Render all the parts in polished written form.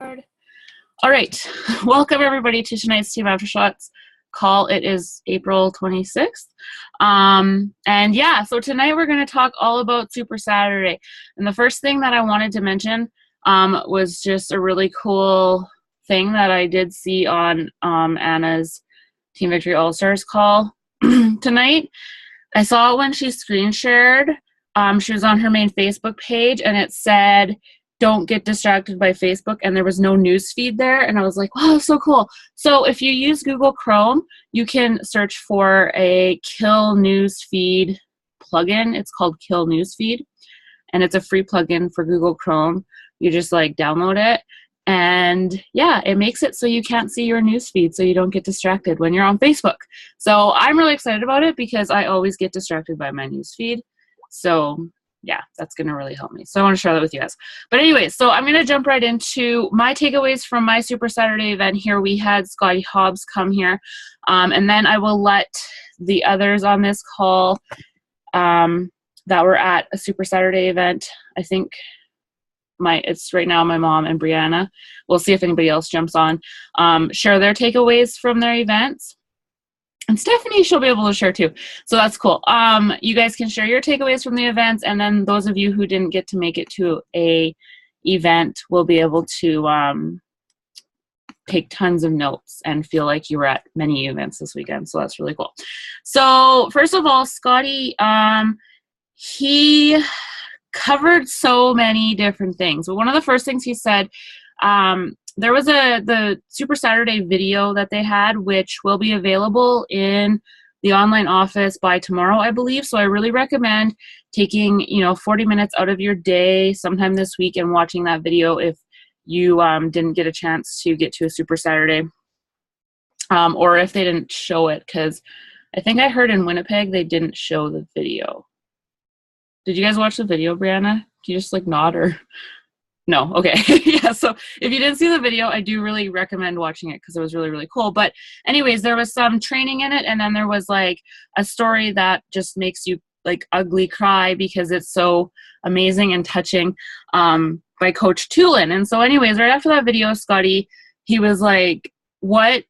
All right, welcome everybody to tonight's Team Aftershots call. It is April 26th. And yeah, so tonight we're going to talk all about Super Saturday. And the first thing that I wanted to mention was just a really cool thing that I did see on Anna's Team Victory All-Stars call tonight. I saw it when she screen shared. She was on her main Facebook page and it said, "Don't get distracted by Facebook," and there was no news feed there, and I was like, wow, so cool. So if you use Google Chrome, you can search for a Kill News Feed plugin. It's called Kill News Feed, and it's a free plugin for Google Chrome. You just like download it, and yeah, it makes it so you can't see your news feed, so you don't get distracted when you're on Facebook. So I'm really excited about it because I always get distracted by my news feed. So yeah, that's going to really help me. So I want to share that with you guys. But anyway, so I'm going to jump right into my takeaways from my Super Saturday event here. We had Scotty Hobbs come here, and then I will let the others on this call that were at a Super Saturday event. I think it's right now my mom and Brianna. We'll see if anybody else jumps on, share their takeaways from their events. And Stephanie, she'll be able to share too. So that's cool. You guys can share your takeaways from the events, and then those of you who didn't get to make it to a event will be able to take tons of notes and feel like you were at many events this weekend. So that's really cool. So first of all, Scotty, he covered so many different things. But one of the first things he said, there was the Super Saturday video that they had, which will be available in the online office by tomorrow, I believe. So I really recommend taking 40 minutes out of your day sometime this week and watching that video if you didn't get a chance to get to a Super Saturday, or if they didn't show it, because I think I heard in Winnipeg they didn't show the video. Did you guys watch the video, Brianna? Can you just like nod or... No, okay. Yeah, so if you didn't see the video, I do really recommend watching it because it was really, really cool. But anyways, there was some training in it, and then there was like a story that just makes you like ugly cry because it's so amazing and touching, by Coach Tulin. And so anyways, right after that video, Scotty, he was like, what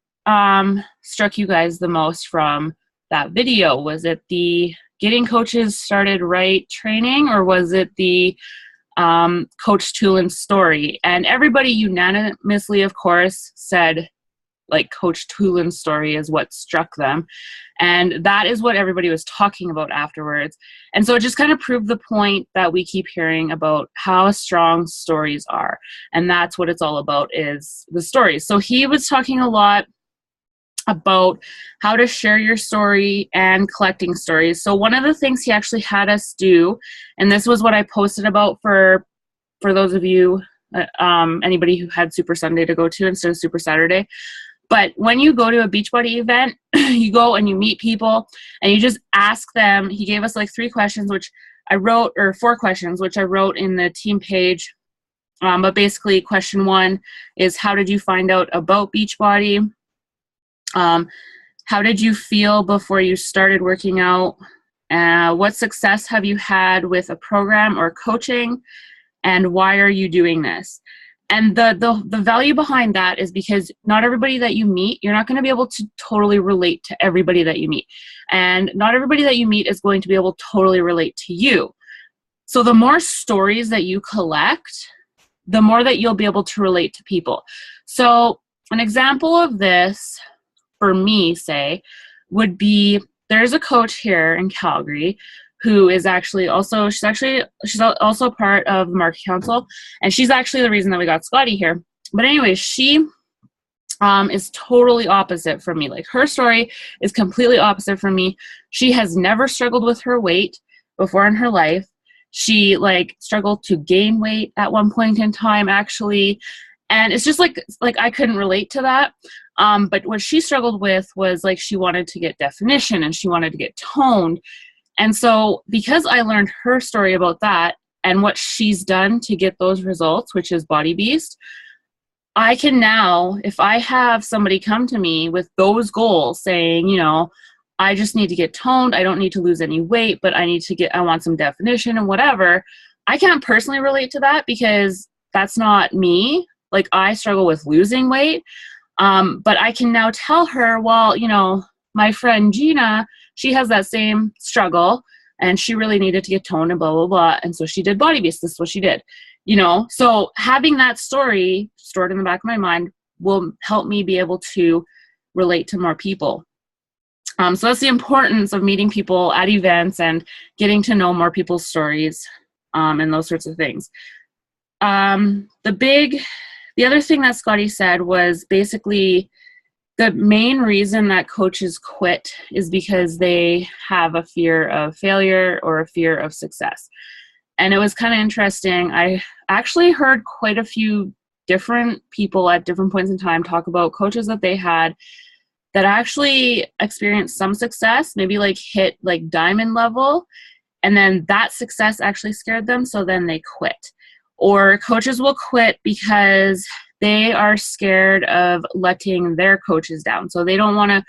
struck you guys the most from that video? Was it the getting coaches started right training, or was it the Coach Tulin's story? And everybody unanimously, of course, said like Coach Tulin's story is what struck them, and that is what everybody was talking about afterwards. And so it just kind of proved the point that we keep hearing about how strong stories are, and that's what it's all about, is the stories. So he was talking a lot about how to share your story and collecting stories. So one of the things he actually had us do, and this was what I posted about for those of you, anybody who had Super Sunday to go to instead of Super Saturday. But when you go to a Beachbody event, you go and you meet people and you just ask them. He gave us like 3 questions, which I wrote, or 4 questions, which I wrote in the team page. But basically question 1 is, how did you find out about Beachbody? How did you feel before you started working out? What success have you had with a program or coaching? And why are you doing this? And the value behind that is because not everybody that you meet, you're not going to be able to totally relate to everybody that you meet. And not everybody that you meet is going to be able to totally relate to you. So the more stories that you collect, the more that you'll be able to relate to people. So an example of this, for me, say, would be, there's a coach here in Calgary who is actually also, she's also part of the Market Council, and she's actually the reason that we got Scotty here. But anyway, she is totally opposite from me. Like, her story is completely opposite from me. She has never struggled with her weight before in her life. She like struggled to gain weight at one point in time, actually. And it's just like I couldn't relate to that. But what she struggled with was like, she wanted to get definition and she wanted to get toned. And so because I learned her story about that and what she's done to get those results, which is Body Beast, I can now, if I have somebody come to me with those goals saying, I just need to get toned, I don't need to lose any weight, but I want some definition and whatever, I can't personally relate to that because that's not me. like I struggle with losing weight. But I can now tell her, well, you know, my friend Gina, she has that same struggle and she really needed to get toned and blah, blah, blah. And so she did Body Beast. This is what she did, you know? So having that story stored in the back of my mind will help me be able to relate to more people. So that's the importance of meeting people at events and getting to know more people's stories, and those sorts of things. The other thing that Scotty said was basically the main reason that coaches quit is because they have a fear of failure or a fear of success. And it was kind of interesting. I actually heard quite a few different people at different points in time talk about coaches that they had that actually experienced some success, maybe like hit like diamond level, and then that success actually scared them, so then they quit. Or coaches will quit because they are scared of letting their coaches down. So they don't want to,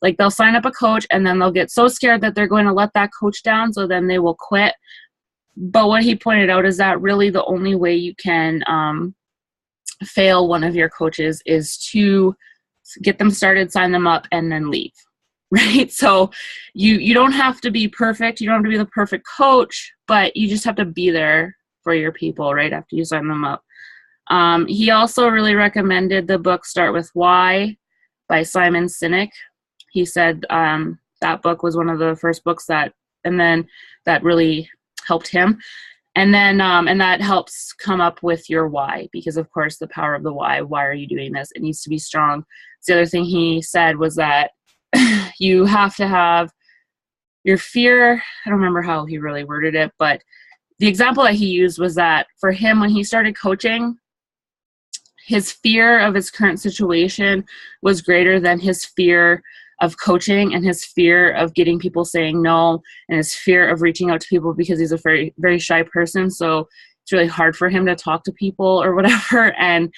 like, they'll sign up a coach and then they'll get so scared that they're going to let that coach down, so then they will quit. But what he pointed out is that really the only way you can fail one of your coaches is to get them started, sign them up, and then leave, right? So you don't have to be perfect. You don't have to be the perfect coach, but you just have to be there for your people right after you sign them up. He also really recommended the book Start With Why by Simon Sinek. He said that book was one of the first books that really helped him. And then and that helps come up with your why, because of course the power of the why are you doing this? It needs to be strong. The other thing he said was that you have to have your fear. I don't remember how he really worded it, but the example that he used was that for him, when he started coaching, his fear of his current situation was greater than his fear of coaching and his fear of getting people saying no and his fear of reaching out to people, because he's a very, very shy person. So it's really hard for him to talk to people or whatever. And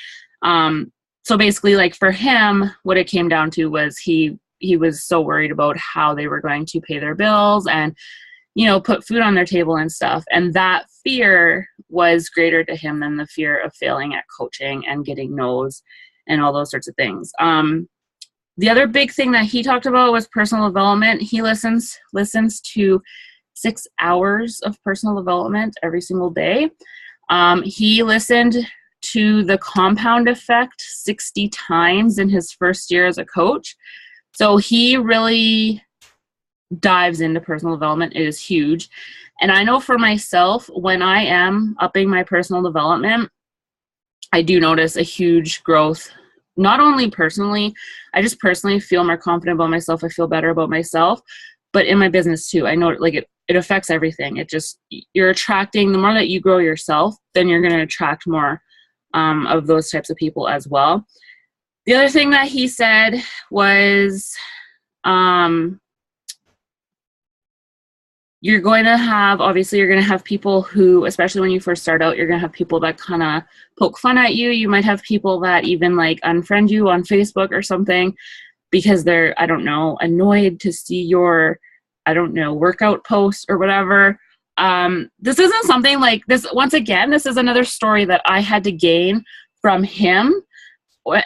so basically, like, for him, what it came down to was he was so worried about how they were going to pay their bills and, you know, put food on their table and stuff. And that fear was greater to him than the fear of failing at coaching and getting no's and all those sorts of things. The other big thing that he talked about was personal development. He listens to 6 hours of personal development every single day. He listened to The Compound Effect 60 times in his first year as a coach. So he really dives into personal development. It is huge. And I know for myself, when I am upping my personal development, I do notice a huge growth. Not only personally, I just personally feel more confident about myself. I feel better about myself, but in my business too. I know it affects everything. You're attracting, the more that you grow yourself, then you're going to attract more of those types of people as well. The other thing that he said was, you're going to have people who, especially when you first start out, you're going to have people that kind of poke fun at you. You might have people that even like unfriend you on Facebook or something because they're, I don't know, annoyed to see your, I don't know, workout post or whatever. This isn't something like this. Once again, this is another story that I had to gain from him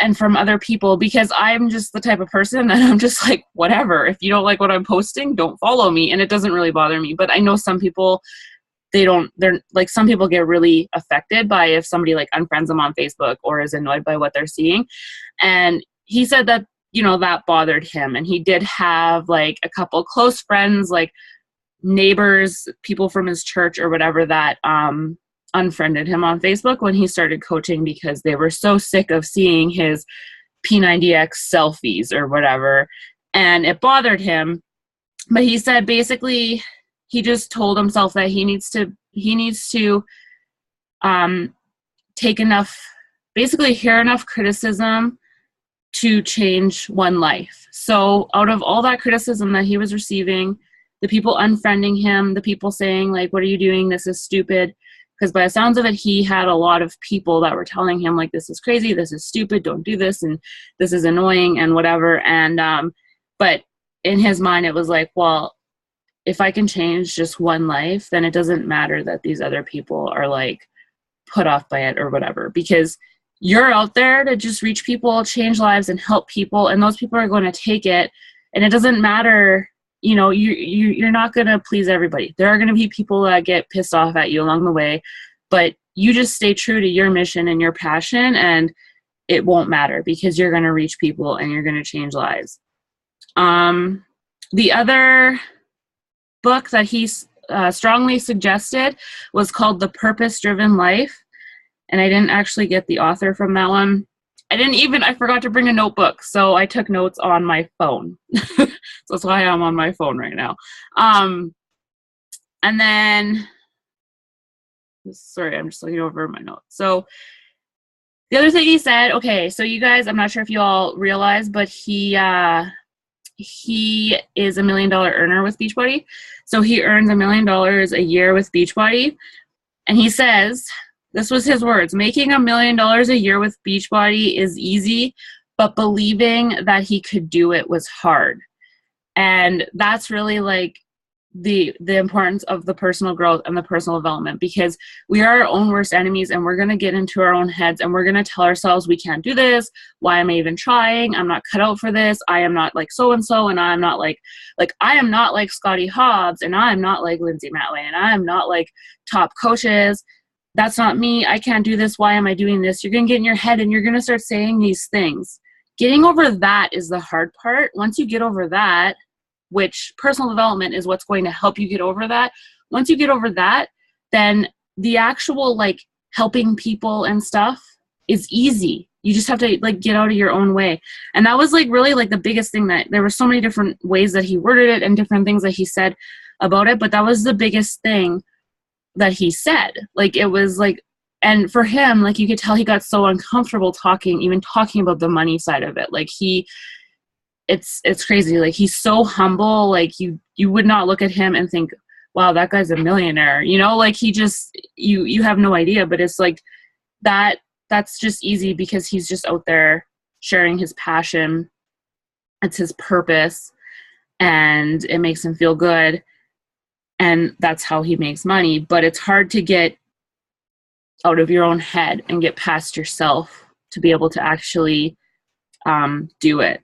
and from other people, because I'm just the type of person that I'm just like, whatever, if you don't like what I'm posting, don't follow me. And it doesn't really bother me. But I know some people, some people get really affected by if somebody like unfriends them on Facebook or is annoyed by what they're seeing. And he said that, you know, that bothered him. And he did have like a couple close friends, like neighbors, people from his church or whatever, that unfriended him on Facebook when he started coaching because they were so sick of seeing his P90X selfies or whatever, and it bothered him. But he said basically he just told himself that he needs to take enough, basically hear enough criticism to change one life. So out of all that criticism that he was receiving, the people unfriending him, the people saying like, what are you doing? This is stupid. Because by the sounds of it, he had a lot of people that were telling him like, this is crazy, this is stupid, don't do this, and this is annoying and whatever. And but in his mind, it was like, well, if I can change just one life, then it doesn't matter that these other people are like put off by it or whatever. Because you're out there to just reach people, change lives, and help people, and those people are going to take it. And it doesn't matter, you're not going to please everybody. There are going to be people that get pissed off at you along the way, but you just stay true to your mission and your passion, and it won't matter because you're going to reach people and you're going to change lives. The other book that he strongly suggested was called The Purpose-Driven Life. And I didn't actually get the author from that one. I forgot to bring a notebook, so I took notes on my phone. So that's why I'm on my phone right now. And then, sorry, I'm just looking over my notes. So the other thing he said, okay, so you guys, I'm not sure if you all realize, but he is $1 million earner with Beachbody. So he earns $1 million a year with Beachbody. And he says, this was his words, making $1 million a year with Beachbody is easy, but believing that he could do it was hard. And that's really like the importance of the personal growth and the personal development, because we are our own worst enemies, and we're going to get into our own heads, and we're going to tell ourselves we can't do this. Why am I even trying? I'm not cut out for this. I am not like so-and-so, and I'm not like I am not like Scotty Hobbs, and I'm not like Lindsay Matway, and I'm not like top coaches. That's not me. I can't do this. Why am I doing this? You're going to get in your head and you're going to start saying these things. Getting over that is the hard part. Once you get over that, which personal development is what's going to help you get over that. Once you get over that, then the actual like helping people and stuff is easy. You just have to like get out of your own way. And that was like really like the biggest thing, that there were so many different ways that he worded it and different things that he said about it. But that was the biggest thing that he said. Like it was like, and for him, like you could tell he got so uncomfortable even talking about the money side of it. Like it's crazy. Like he's so humble. Like you would not look at him and think, wow, that guy's a millionaire. Like he just, you have no idea. But it's like that's just easy because he's just out there sharing his passion. It's his purpose, and it makes him feel good. And that's how he makes money. But it's hard to get out of your own head and get past yourself to be able to actually do it.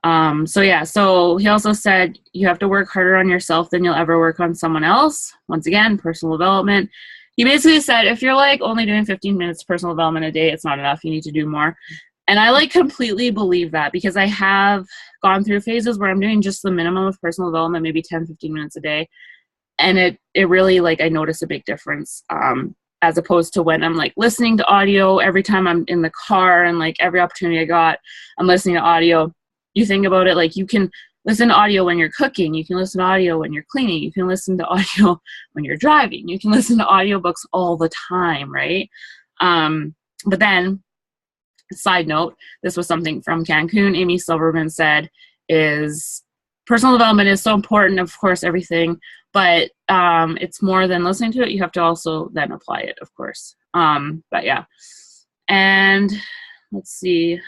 So he also said you have to work harder on yourself than you'll ever work on someone else. Once again, personal development. He basically said if you're like only doing 15 minutes personal development a day, it's not enough. You need to do more. And I like completely believe that, because I have gone through phases where I'm doing just the minimum of personal development, maybe 10, 15 minutes a day. And it really, like, I notice a big difference, as opposed to when I'm like listening to audio every time I'm in the car, and like every opportunity I got, I'm listening to audio. You think about it, like you can listen to audio when you're cooking, you can listen to audio when you're cleaning, you can listen to audio when you're driving, you can listen to audiobooks all the time, right? But then, side note, this was something from Cancun, Amy Silverman said, is personal development is so important, of course, everything, but it's more than listening to it. You have to also then apply it, of course. But yeah. And let's see.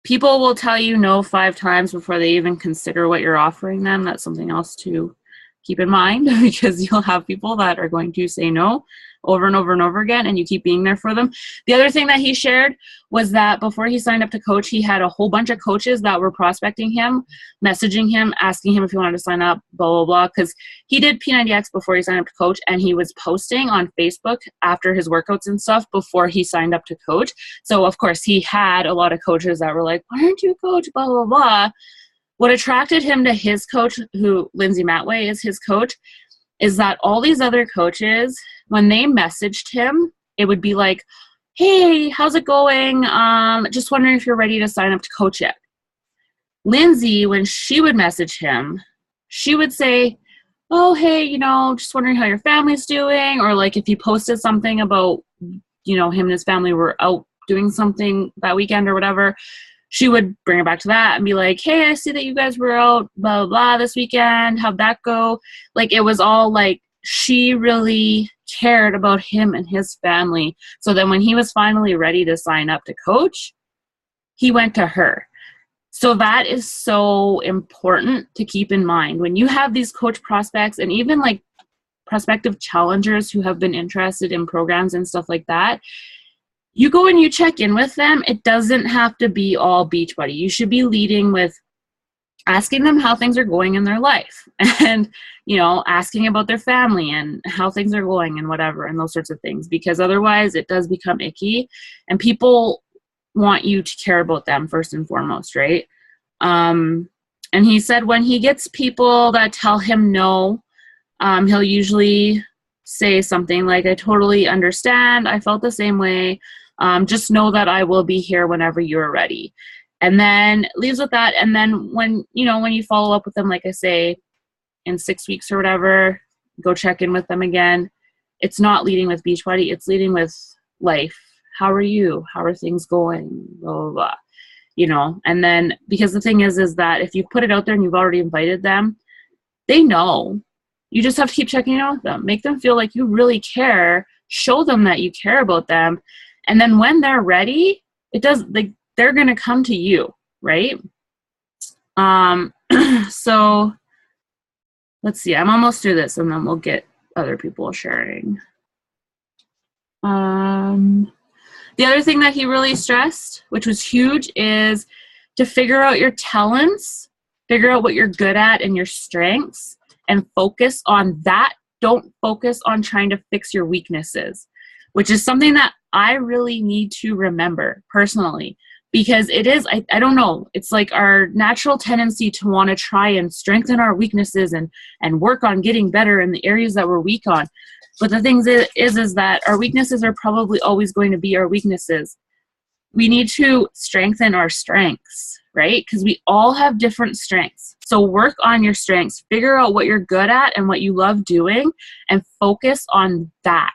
People will tell you no 5 times before they even consider what you're offering them. That's something else to keep in mind, because you'll have people that are going to say no over and over and over again, and you keep being there for them. The other thing that he shared was that before he signed up to coach, he had a whole bunch of coaches that were prospecting him, messaging him, asking him if he wanted to sign up, blah, blah, blah, because he did P90X before he signed up to coach, and he was posting on Facebook after his workouts and stuff before he signed up to coach. So, of course, he had a lot of coaches that were like, why aren't you a coach, blah, blah, blah. What attracted him to his coach, who Lindsay Matway is his coach, is that all these other coaches, when they messaged him, it would be like, hey, how's it going? Just wondering if you're ready to sign up to coach yet. Lindsay, when she would message him, she would say, oh, hey, just wondering how your family's doing. Or like if he posted something about, him and his family were out doing something that weekend or whatever, she would bring it back to that and be like, hey, I see that you guys were out, blah, blah, blah, this weekend. How'd that go? Like, it was all like, she really cared about him and his family. So then when he was finally ready to sign up to coach, he went to her. So that is so important to keep in mind. When you have these coach prospects, and even like prospective challengers who have been interested in programs and stuff like that, you go and you check in with them. It doesn't have to be all Beachbody. You should be leading with asking them how things are going in their life and, you know, asking about their family and how things are going and whatever and those sorts of things, because otherwise it does become icky and people want you to care about them first and foremost, right? And he said when he gets people that tell him no, he'll usually say something like, I totally understand. I felt the same way. Just know that I will be here whenever you're ready. And then leaves with that. And then when you follow up with them, like I say, in 6 weeks or whatever, go check in with them again. It's not leading with Beachbody. It's leading with life. How are you? How are things going? Blah, blah, blah. You know, and then because the thing is that if you put it out there and you've already invited them, they know. You just have to keep checking in with them. Make them feel like you really care. Show them that you care about them. And then when they're ready, they're going to come to you, right? So let's see. I'm almost through this, and then we'll get other people sharing. The other thing that he really stressed, which was huge, is to figure out your talents, figure out what you're good at and your strengths, and focus on that. Don't focus on trying to fix your weaknesses, which is something that I really need to remember personally, because it is, I don't know, it's like our natural tendency to want to try and strengthen our weaknesses and work on getting better in the areas that we're weak on. But the thing is that our weaknesses are probably always going to be our weaknesses. We need to strengthen our strengths, right? Because we all have different strengths. So work on your strengths, figure out what you're good at and what you love doing, and focus on that.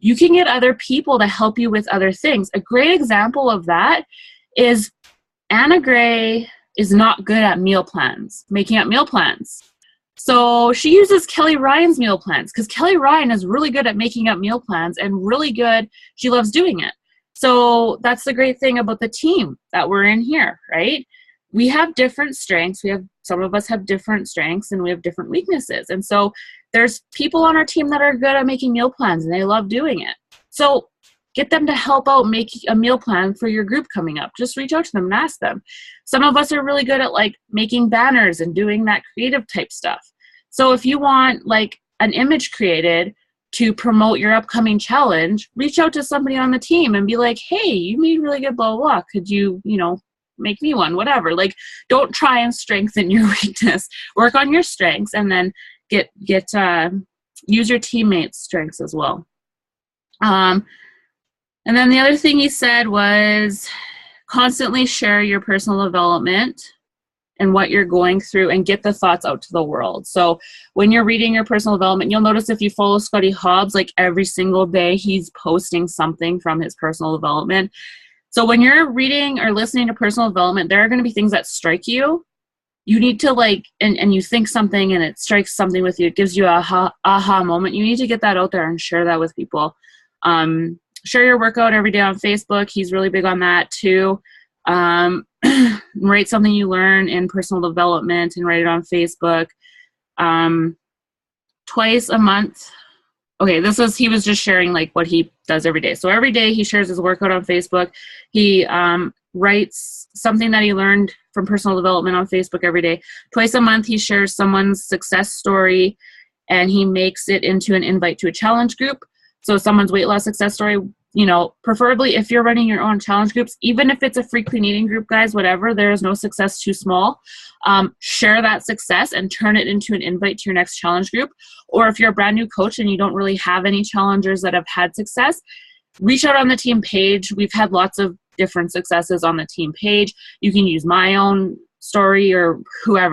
You can get other people to help you with other things. A great example of that is Anna Gray is not good at meal plans, making up meal plans. So she uses Kelly Ryan's meal plans because Kelly Ryan is really good at making up meal plans and really good. She loves doing it. So that's the great thing about the team that we're in here, right? We have different strengths. Some of us have different strengths and we have different weaknesses. And so there's people on our team that are good at making meal plans and they love doing it. So get them to help out make a meal plan for your group coming up. Just reach out to them and ask them. Some of us are really good at like making banners and doing that creative type stuff. So if you want like an image created to promote your upcoming challenge, reach out to somebody on the team and be like, hey, you made really good blah, blah, blah. Could you, make me one, whatever. Like, don't try and strengthen your weakness. Work on your strengths and then use your teammates' strengths as well. And then the other thing he said was constantly share your personal development and what you're going through and get the thoughts out to the world. So when you're reading your personal development, you'll notice if you follow Scotty Hobbs, like every single day he's posting something from his personal development. So when you're reading or listening to personal development, there are going to be things that strike you. You need to and you think something and it strikes something with you. It gives you a aha moment. You need to get that out there and share that with people. Share your workout every day on Facebook. He's really big on that too. Write something you learn in personal development and write it on Facebook. Twice a month. Okay, he was just sharing like what he does every day. So every day he shares his workout on Facebook. He writes something that he learned from personal development on Facebook every day. Twice a month he shares someone's success story and he makes it into an invite to a challenge group. So someone's weight loss success story, preferably if you're running your own challenge groups, even if it's a free clean eating group, guys, whatever, there is no success too small. Share that success and turn it into an invite to your next challenge group. Or if you're a brand new coach and you don't really have any challengers that have had success, reach out on the team page. We've had lots of different successes on the team page. You can use my own story or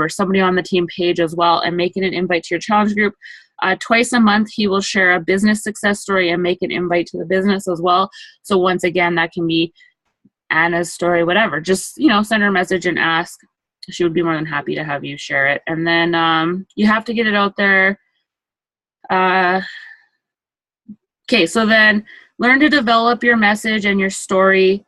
somebody on the team page as well, and make it an invite to your challenge group. Twice a month, he will share a business success story and make an invite to the business as well. So once again, that can be Anna's story, whatever. Just, send her a message and ask. She would be more than happy to have you share it. And then you have to get it out there. Okay, so then learn to develop your message and your story.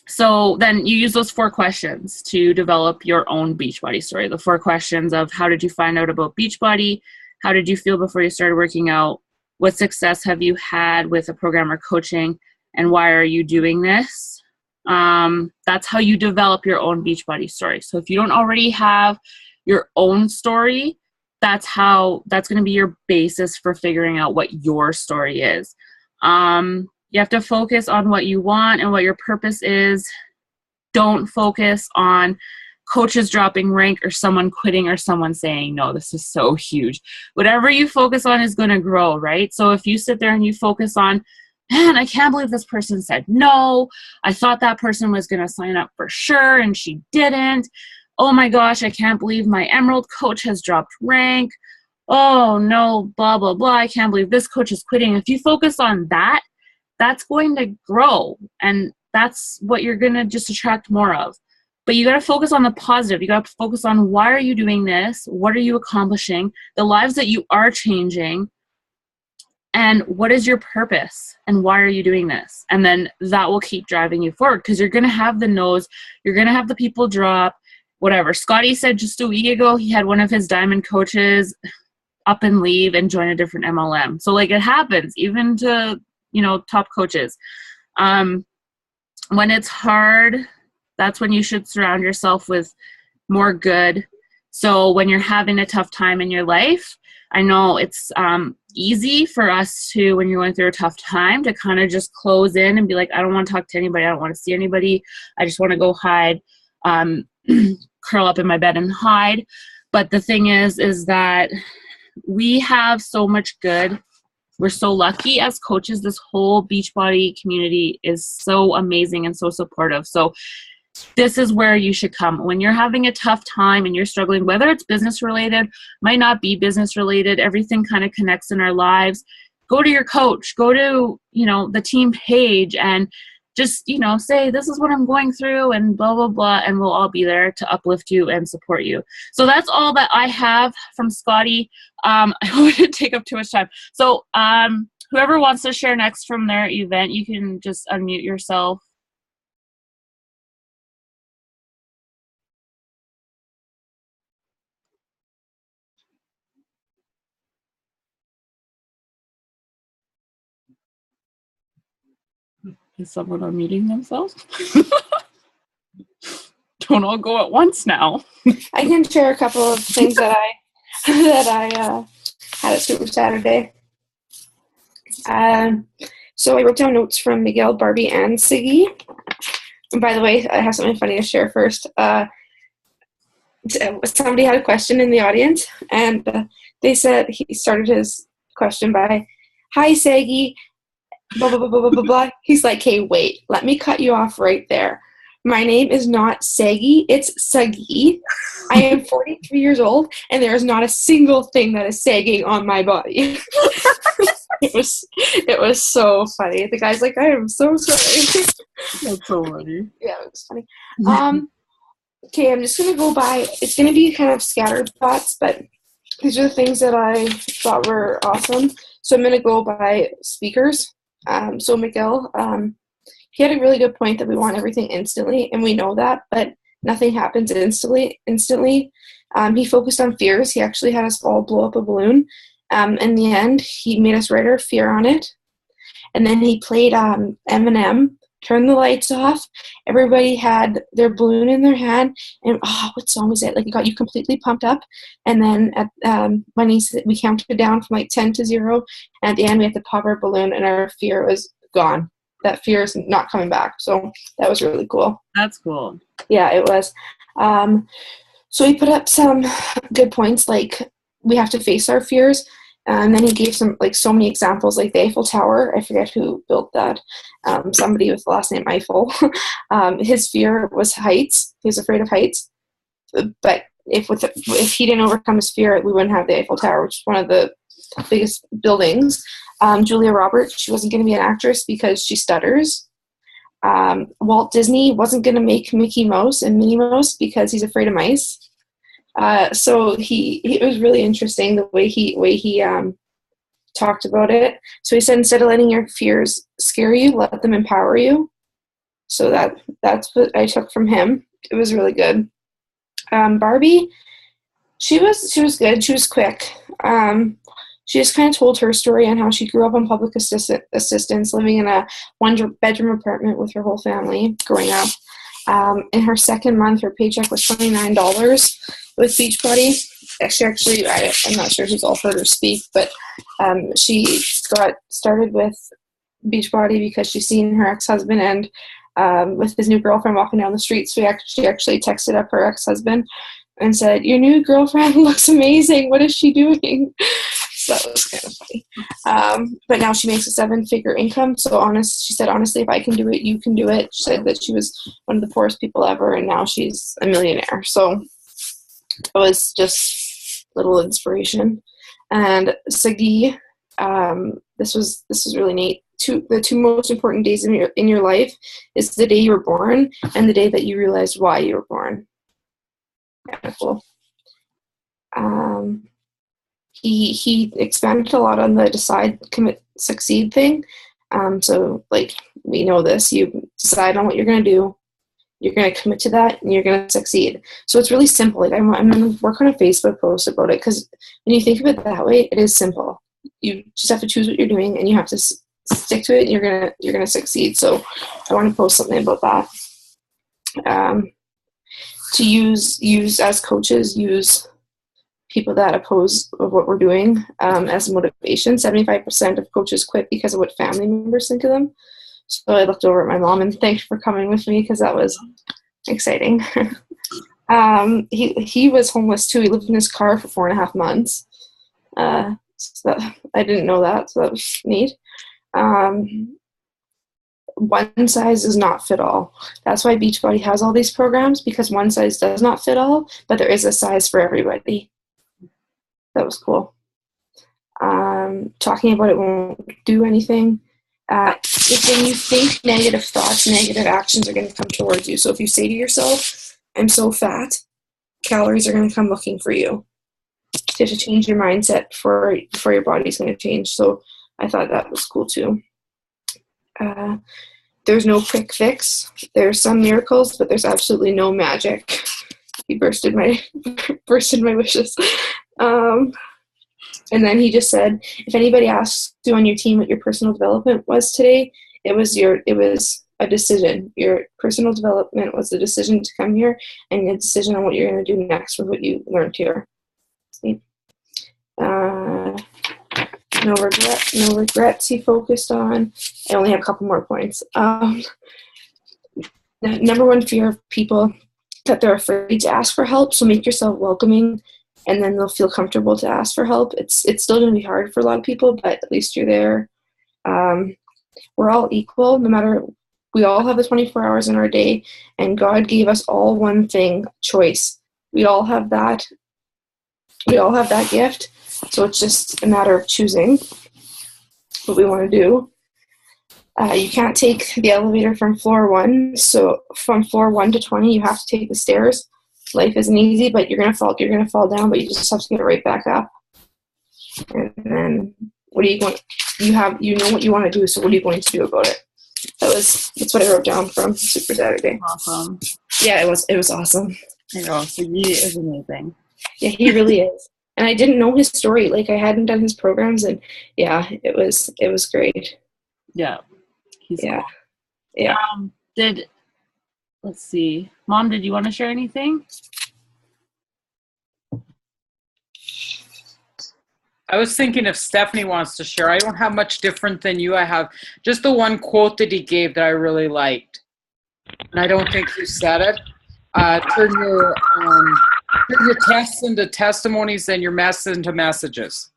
So then you use those 4 questions to develop your own Beachbody story. The 4 questions of how did you find out about Beachbody? How did you feel before you started working out? What success have you had with a program or coaching? And why are you doing this? That's how you develop your own Beachbody story. So if you don't already have your own story, that's going to be your basis for figuring out what your story is. You have to focus on what you want and what your purpose is. Don't focus on coaches dropping rank or someone quitting or someone saying, no, this is so huge. Whatever you focus on is going to grow, right? So if you sit there and you focus on, man, I can't believe this person said no. I thought that person was going to sign up for sure and she didn't. Oh my gosh, I can't believe my Emerald coach has dropped rank. Oh no, blah, blah, blah. I can't believe this coach is quitting. If you focus on that, that's going to grow. And that's what you're going to just attract more of. But you got to focus on the positive. You got to focus on, why are you doing this? What are you accomplishing? The lives that you are changing. And what is your purpose? And why are you doing this? And then that will keep driving you forward, because you're going to have the no's. You're going to have the people drop, whatever. Scotty said just a week ago, he had one of his diamond coaches up and leave and join a different MLM. So like, it happens even to, top coaches. When it's hard, that's when you should surround yourself with more good. So when you're having a tough time in your life, I know it's easy for us to, when you're going through a tough time, to kind of just close in and be like, I don't want to talk to anybody. I don't want to see anybody. I just want to go hide, curl up in my bed and hide. But the thing is that we have so much good. We're so lucky as coaches. This whole Beachbody community is so amazing and so supportive. So this is where you should come. When you're having a tough time and you're struggling, whether it's business related, might not be business related, everything kind of connects in our lives. Go to your coach, go to, the team page, and just, say, this is what I'm going through and blah, blah, blah. And we'll all be there to uplift you and support you. So that's all that I have from Scotty. I wouldn't take up too much time. So whoever wants to share next from their event, you can just unmute yourself. Is someone unmuting themselves? Don't all go at once now. I can share a couple of things that I had at Super Saturday. So I wrote down notes from Miguel, Barbie, and Siggy. And by the way, I have something funny to share first. Somebody had a question in the audience, and they said, he started his question by, "Hi, Saggy, blah, blah, blah, blah, blah, blah." He's like, "Hey, wait, let me cut you off right there. My name is not Saggy, it's Saggy. I am 43 years old, and there is not a single thing that is sagging on my body." It was so funny. The guy's like, "I am so sorry." That's so funny. Yeah, it was funny. Okay, I'm just going to go by, it's going to be kind of scattered thoughts, but these are the things that I thought were awesome. So I'm going to go by speakers. So Miguel, he had a really good point that we want everything instantly, and we know that, but nothing happens instantly. He focused on fears. He actually had us all blow up a balloon. In the end, he made us write our fear on it. And then he played Eminem, turned the lights off. Everybody had their balloon in their hand. And, what song was it? Like, it got you completely pumped up. And then when we counted down from like 10 to 0. And at the end, we had to pop our balloon, and our fear was gone. That fear is not coming back. So that was really cool. That's cool. Yeah, it was. So he put up some good points, like we have to face our fears. And then he gave some, like, so many examples, like the Eiffel Tower. I forget who built that. Somebody with the last name Eiffel. His fear was heights. He was afraid of heights. But if he didn't overcome his fear, we wouldn't have the Eiffel Tower, which is one of the biggest buildings. Julia Roberts, she wasn't going to be an actress because she stutters. Walt Disney wasn't going to make Mickey Mouse and Minnie Mouse because he's afraid of mice. So it was really interesting the way he talked about it. So he said, instead of letting your fears scare you, let them empower you. So that's what I took from him. It was really good. Barbie, she was good. She was quick. She just kind of told her story on how she grew up on public assistance, living in a one-bedroom apartment with her whole family growing up. In her second month, her paycheck was $29 with Beachbody. Actually, I'm not sure who's all heard her speak, but she got started with Beachbody because she's seen her ex-husband and with his new girlfriend walking down the street. So she actually texted up her ex-husband and said, "Your new girlfriend looks amazing. What is she doing?" So that was kind of funny. But now she makes a 7-figure income. So she said, honestly, if I can do it, you can do it. She said that she was one of the poorest people ever, and now she's a millionaire. So it was just a little inspiration. And Sagi, this was really neat. The two most important days in your life is the day you were born and the day that you realized why you were born. Kind of cool. He expanded a lot on the decide, commit, succeed thing. So like we know this, you decide on what you're going to do, you're going to commit to that, and you're going to succeed. So it's really simple. Like I'm going to work on a Facebook post about it, because when you think of it that way, it is simple. You just have to choose what you're doing, and you have to stick to it, and you're gonna succeed. So I want to post something about that. To use as coaches, use people that oppose of what we're doing as motivation. 75% of coaches quit because of what family members think of them. So I looked over at my mom and thanked her for coming with me, because that was exciting. He was homeless too. He lived in his car for 4.5 months. So I didn't know that, so that was neat. One size does not fit all. That's why Beachbody has all these programs, because one size does not fit all, but there is a size for everybody. That was cool. Talking about it won't do anything. If when you think negative thoughts, negative actions are going to come towards you. So if you say to yourself, "I'm so fat," calories are going to come looking for you. You have to change your mindset before your body's going to change. So I thought that was cool too. There's no quick fix. There's some miracles, but there's absolutely no magic. He bursted my wishes. And then he just said, if anybody asks you on your team what your personal development was today, it was a decision. Your personal development was the decision to come here, and a decision on what you're going to do next with what you learned here. No regrets he focused on. I only have a couple more points. The number one fear of people, that they're afraid to ask for help. So make yourself welcoming, and then they'll feel comfortable to ask for help. It's still going to be hard for a lot of people, but at least you're there. We're all equal, no matter. We all have the 24 hours in our day, and God gave us all one thing: choice. We all have that. We all have that gift. So it's just a matter of choosing what we want to do. You can't take the elevator from floor 1. So from floor 1 to 20, you have to take the stairs. Life isn't easy, but you're gonna fall down, but you just have to get right back up. And then what are you going? You know what you want to do. So what are you going to do about it? That's what I wrote down from Super Saturday. Awesome. Yeah, it was awesome. I know. So he is amazing. Yeah, he really is. And I didn't know his story. Like, I hadn't done his programs, and yeah, it was great. Yeah. He's yeah. Cool. Yeah. Let's see. Mom, did you want to share anything? I was thinking if Stephanie wants to share. I don't have much different than you. I have just the one quote that he gave that I really liked. And I don't think you said it. Turn your tests into testimonies and your mess into messages.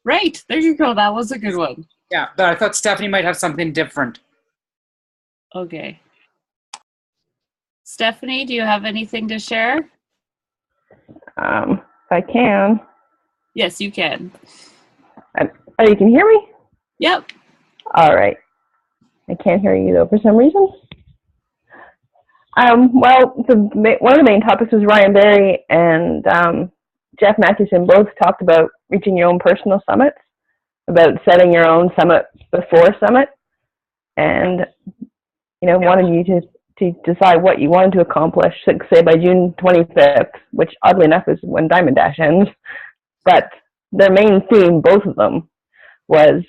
Right. There you go. That was a good one. Yeah, but I thought Stephanie might have something different. Okay. Stephanie, do you have anything to share? If I can. Yes, you can. Oh, you can hear me? Yep. All right. I can't hear you, though, for some reason. Well, one of the main topics was Ryan Berry and Jeff Mathewson both talked about reaching your own personal summits, about setting your own summit before summit, and, wanting you to decide what you wanted to accomplish, say by June 25th, which oddly enough is when Diamond Dash ends. But their main theme, both of them, was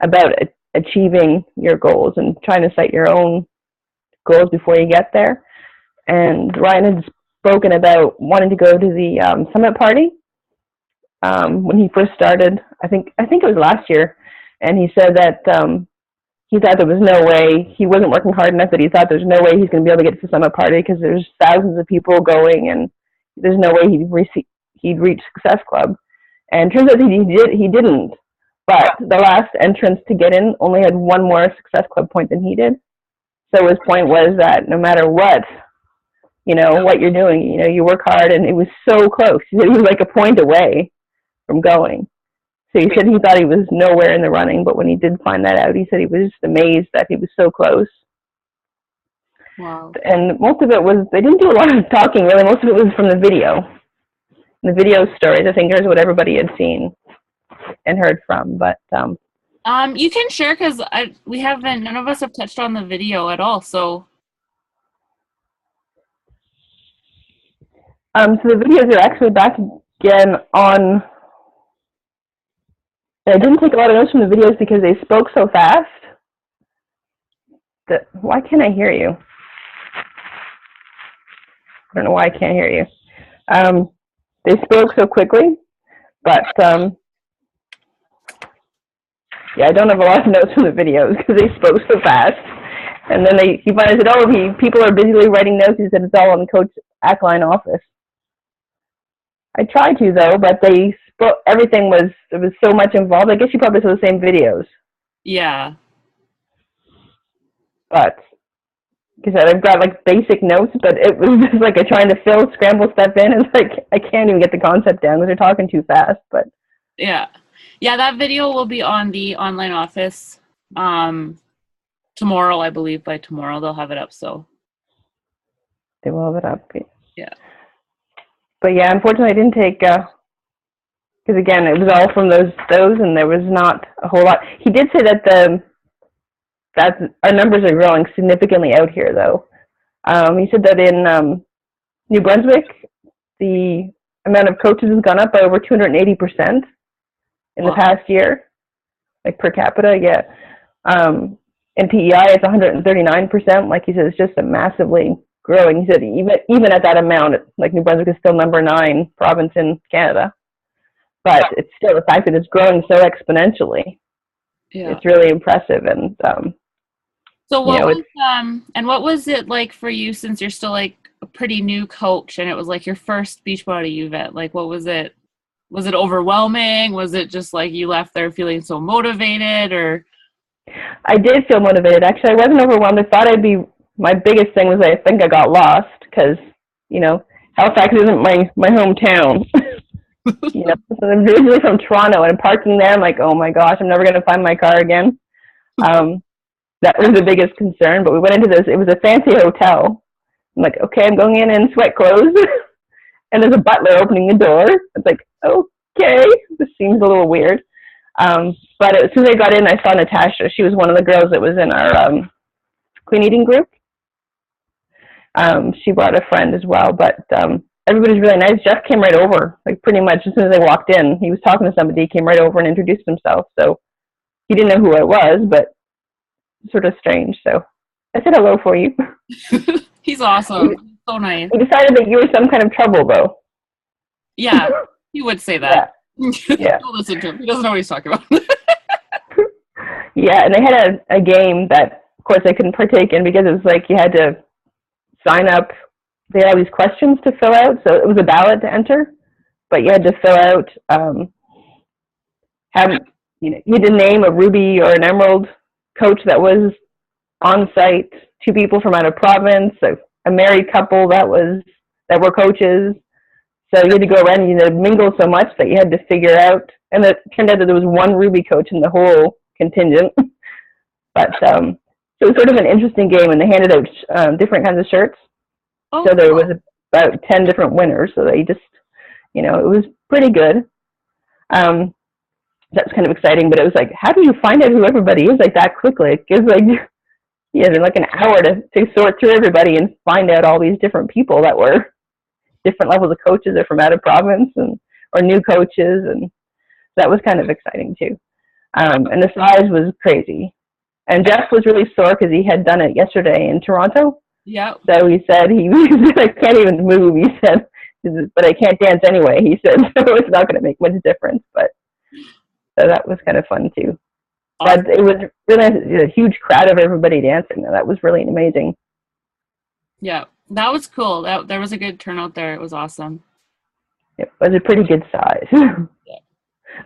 about achieving your goals and trying to set your own goals before you get there. And Ryan had spoken about wanting to go to the summit party when he first started. I think it was last year, and he said that he thought there was no way, he wasn't working hard enough, that he thought there's no way he's going to be able to get to the summit party because there's thousands of people going, and there's no way he'd reach Success Club. And it turns out he didn't. But the last entrance to get in only had one more Success Club point than he did. So his point was that no matter what, what you're doing, you work hard, and it was so close. He said he was like a point away from going. So he said he thought he was nowhere in the running, but when he did find that out, he said he was just amazed that he was so close. Wow. And most of it was, they didn't do a lot of talking, really. Most of it was from the video. The video stories, I think, is what everybody had seen and heard from. But you can share, because none of us have touched on the video at all, so. So the videos are actually back again on. I didn't take a lot of notes from the videos because they spoke so fast. Why can't I hear you? I don't know why I can't hear you. They spoke so quickly, but yeah, I don't have a lot of notes from the videos because they spoke so fast. And then he finally said, people are busily writing notes. He said it's all in the Coach Ackline office. I tried to, though, but they spoke, there was so much involved. I guess you probably saw the same videos. Yeah. But, like I said, I've got like basic notes, but it was just like trying to scramble stuff in. It's like I can't even get the concept down because they're talking too fast. But yeah, that video will be on the online office tomorrow, I believe. By tomorrow they'll have it up. So they will have it up. Yeah. But yeah, unfortunately, I didn't take because again, it was all from those, and there was not a whole lot. He did say that our numbers are growing significantly out here, though. He said that in New Brunswick, the amount of coaches has gone up by over 280% in the past year, like per capita. Yeah. In PEI, it's 139%. Like he said, it's just a massively growing. He said even at that amount, like New Brunswick is still number 9 province in Canada, but it's still the fact that it's growing so exponentially. Yeah. It's really impressive. And so what was it like for you, since you're still like a pretty new coach and it was like your first Beachbody event? Like, what was it? Was it overwhelming? Was it just like you left there feeling so motivated? Or I did feel motivated. Actually, I wasn't overwhelmed. I thought my biggest thing was I think I got lost because, Halifax isn't my hometown. So I'm originally from Toronto, and parking there, I'm like, oh my gosh, I'm never going to find my car again. That was the biggest concern. But we went into this. It was a fancy hotel. I'm like, okay, I'm going in sweat clothes, and there's a butler opening the door. It's like, okay, this seems a little weird. But as soon as I got in, I saw Natasha. She was one of the girls that was in our clean eating group. She brought a friend as well, but everybody's really nice. Jeff came right over, like pretty much as soon as I walked in. He was talking to somebody. He came right over and introduced himself. So he didn't know who I was, but sort of strange. So I said hello for you. He's awesome. So nice. He decided that you were some kind of trouble, though. Yeah, he would say that. Yeah. Don't listen to him. He doesn't know what he's talking about. Yeah, and they had a game that, of course, I couldn't partake in because it was like you had to sign up. They had all these questions to fill out, so it was a ballot to enter, but you had to fill out, you had to name a ruby or an emerald coach that was on site, 2 people from out of province, a married couple that were coaches. So you had to go around and you had to mingle so much that you had to figure out, and it turned out that there was 1 ruby coach in the whole contingent. But so it was sort of an interesting game, and they handed out different kinds of shirts. Oh, so there was about 10 different winners. So they just, it was pretty good. That's kind of exciting, but it was like, how do you find out who everybody is like that quickly? It gives like, like an hour to sort through everybody and find out all these different people that were different levels of coaches or from out of province or new coaches. And That was kind of exciting too. And the size was crazy. And Jeff was really sore because he had done it yesterday in Toronto. Yeah. So he said, I can't even move. He said, but I can't dance anyway. He said, so it's not going to make much difference. But so that was kind of fun too. Awesome. But it was really a huge crowd of everybody dancing. That was really amazing. Yeah, that was cool. There was a good turnout there. It was awesome. It was a pretty good size. Yeah.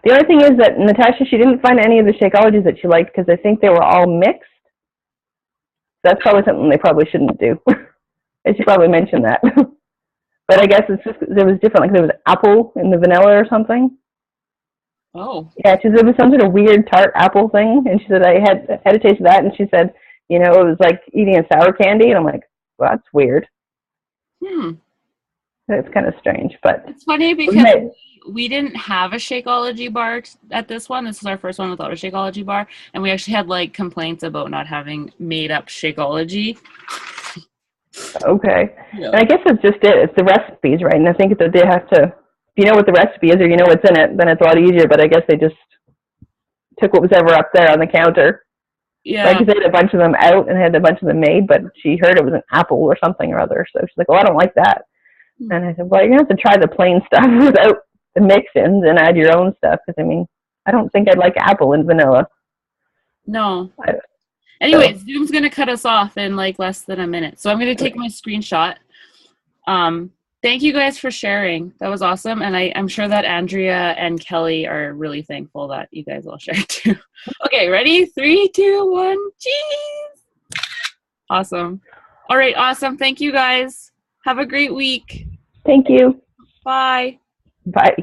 The only thing is that Natasha, she didn't find any of the Shakeologies that she liked because I think they were all mixed. That's probably something they probably shouldn't do. I should probably mention that. But I guess it's just, it was different. Like there was apple in the vanilla or something. Oh. Yeah, she said it was some sort of weird tart apple thing. And she said, I had a taste of that. And she said, you know, it was like eating a sour candy. And I'm like, well, that's weird. It's kind of strange. But it's funny because we didn't have a Shakeology bar at this one. This is our first one without a Shakeology bar. And we actually had like complaints about not having made up Shakeology. Okay. Yeah. And I guess it's just it. It's the recipes, right? And I think that they have to, if you know what the recipe is or you know what's in it, then it's a lot easier. But I guess they just took what was ever up there on the counter. Yeah. Like, they had a bunch of them out and had a bunch of them made, but she heard it was an apple or something or other. So she's like, oh, I don't like that. And I said, well, you're going to have to try the plain stuff without the mix-ins and add your own stuff. Because, I mean, I don't think I'd like apple and vanilla. No. Anyways, Zoom's going to cut us off in like less than a minute. So I'm going to take my screenshot. Thank you guys for sharing. That was awesome. And I'm sure that Andrea and Kelly are really thankful that you guys all shared too. Okay, ready? 3, 2, 1, cheese! Awesome. All right, awesome. Thank you guys. Have a great week. Thank you. Bye. Bye.